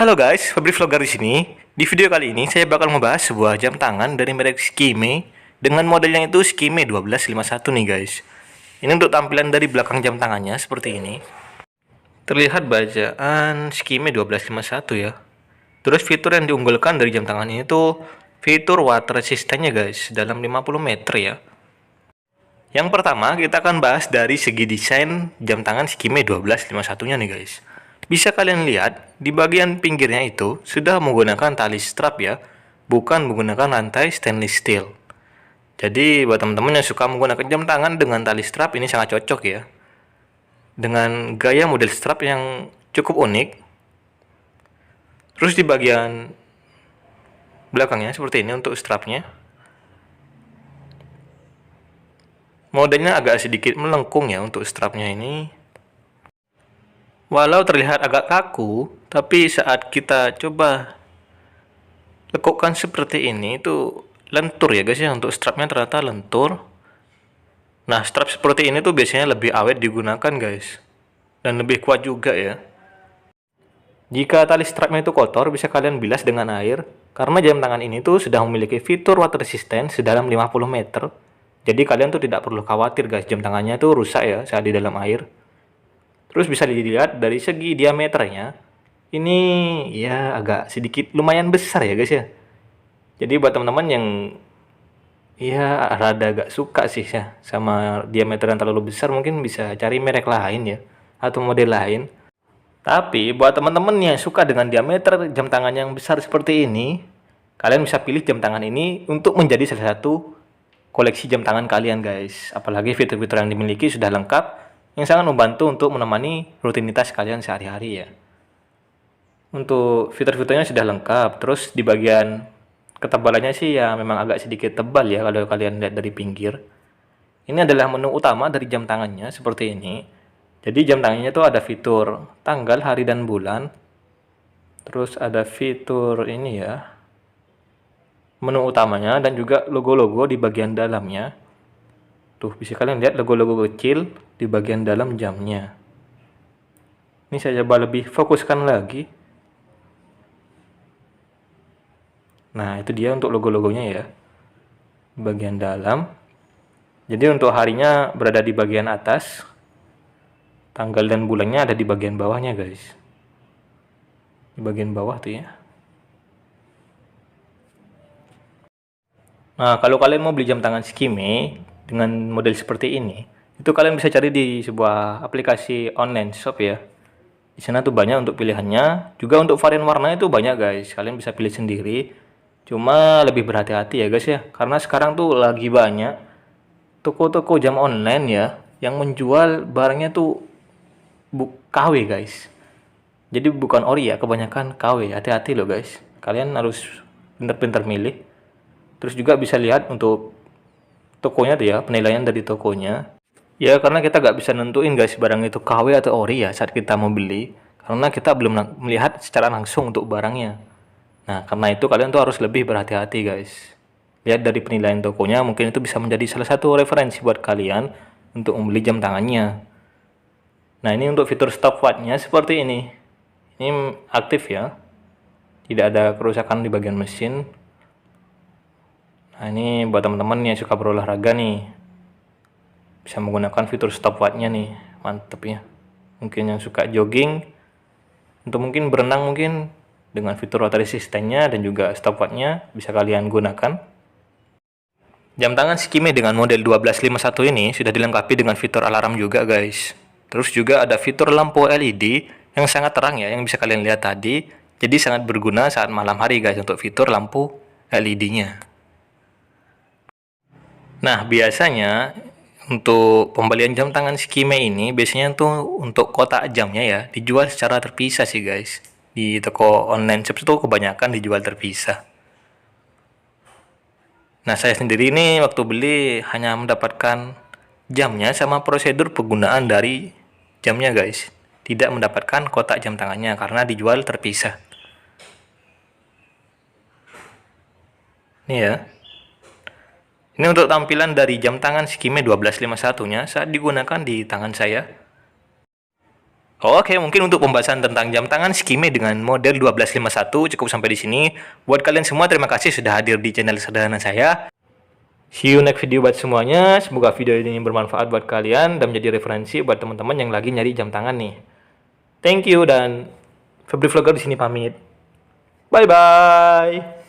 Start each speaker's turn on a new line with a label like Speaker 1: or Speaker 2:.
Speaker 1: Halo guys, Febri Vlogger di sini. Di video kali ini saya bakal membahas sebuah jam tangan dari merek Skime dengan modelnya itu Skime 1251 nih guys. Ini untuk tampilan dari belakang jam tangannya seperti ini. Terlihat bacaan Skime 1251 ya. Terus fitur yang diunggulkan dari jam tangan ini tuh fitur water resistance-nya guys dalam 50 meter ya. Yang pertama kita akan bahas dari segi desain jam tangan Skime 1251-nya nih guys. Bisa kalian lihat, di bagian pinggirnya itu sudah menggunakan tali strap ya, bukan menggunakan rantai stainless steel. Jadi buat teman-teman yang suka menggunakan jam tangan dengan tali strap ini sangat cocok ya. Dengan gaya model strap yang cukup unik. Terus di bagian belakangnya seperti ini untuk strapnya. Modelnya agak sedikit melengkung ya untuk strapnya ini. Walau terlihat agak kaku, tapi saat kita coba lekukkan seperti ini itu lentur ya guys ya, untuk strapnya ternyata lentur. Nah, strap seperti ini tuh biasanya lebih awet digunakan guys, dan lebih kuat juga ya. Jika tali strapnya itu kotor, bisa kalian bilas dengan air, karena jam tangan ini tuh sudah memiliki fitur water resistance sedalam 50 meter. Jadi kalian tuh tidak perlu khawatir guys, jam tangannya tuh rusak ya saat di dalam air. Terus bisa dilihat dari segi diameternya, ini ya agak sedikit lumayan besar ya guys ya. Jadi buat teman-teman yang ya rada agak suka sih ya sama diameter yang terlalu besar, mungkin bisa cari merek lain ya, atau model lain. Tapi buat teman-teman yang suka dengan diameter jam tangan yang besar seperti ini, kalian bisa pilih jam tangan ini untuk menjadi salah satu koleksi jam tangan kalian guys. Apalagi fitur-fitur yang dimiliki sudah lengkap, yang sangat membantu untuk menemani rutinitas kalian sehari-hari ya. Untuk fitur-fiturnya sudah lengkap. Terus di bagian ketebalannya sih ya memang agak sedikit tebal ya kalau kalian lihat dari pinggir. Ini adalah menu utama dari jam tangannya seperti ini. Jadi jam tangannya itu ada fitur tanggal, hari, dan bulan. Terus ada fitur ini ya, menu utamanya, dan juga logo-logo di bagian dalamnya. Tuh, bisa kalian lihat logo-logo kecil di bagian dalam jamnya. Ini saya coba lebih fokuskan lagi. Nah, itu dia untuk logo-logonya ya. Di bagian dalam. Jadi untuk harinya berada di bagian atas. Tanggal dan bulannya ada di bagian bawahnya, guys. Di bagian bawah tuh ya. Nah, kalau kalian mau beli jam tangan Skime dengan model seperti ini, itu kalian bisa cari di sebuah aplikasi online shop ya. Di sana tuh banyak untuk pilihannya, juga untuk varian warna itu banyak guys. Kalian bisa pilih sendiri. Cuma lebih berhati-hati ya guys ya, karena sekarang tuh lagi banyak toko-toko jam online ya yang menjual barangnya tuh KW guys. Jadi bukan ori ya, kebanyakan KW. Hati-hati loh guys. Kalian harus pintar-pintar milih. Terus juga bisa lihat untuk tokonya tuh ya, penilaian dari tokonya. Ya karena kita nggak bisa nentuin guys barang itu KW atau ori ya saat kita mau beli. Karena kita belum melihat secara langsung untuk barangnya. Nah karena itu kalian tuh harus lebih berhati-hati guys. Lihat dari penilaian tokonya, mungkin itu bisa menjadi salah satu referensi buat kalian untuk membeli jam tangannya. Nah ini untuk fitur stopwatch-nya seperti ini. Ini aktif ya. Tidak ada kerusakan di bagian mesin. Nah ini buat teman-teman yang suka berolahraga nih, bisa menggunakan fitur stopwatch-nya nih, mantep ya. Mungkin yang suka jogging, untuk mungkin berenang mungkin dengan fitur water resistance-nya dan juga stopwatch-nya bisa kalian gunakan. Jam tangan Skime dengan model 1251 ini sudah dilengkapi dengan fitur alarm juga guys. Terus juga ada fitur lampu LED yang sangat terang ya, yang bisa kalian lihat tadi. Jadi sangat berguna saat malam hari guys untuk fitur lampu LED-nya. Nah, biasanya untuk pembelian jam tangan Skime ini biasanya tuh untuk kotak jamnya ya dijual secara terpisah sih guys. Di toko online shop itu kebanyakan dijual terpisah. Nah, saya sendiri ini waktu beli hanya mendapatkan jamnya sama prosedur penggunaan dari jamnya guys. Tidak mendapatkan kotak jam tangannya karena dijual terpisah. Ini ya. Ini untuk tampilan dari jam tangan Skime 1251-nya saat digunakan di tangan saya. Oke, mungkin untuk pembahasan tentang jam tangan Skime dengan model 1251 cukup sampai di sini. Buat kalian semua, terima kasih sudah hadir di channel sederhana saya. See you next video buat semuanya. Semoga video ini bermanfaat buat kalian dan menjadi referensi buat teman-teman yang lagi nyari jam tangan nih. Thank you dan Febri Vlogger di sini pamit. Bye bye.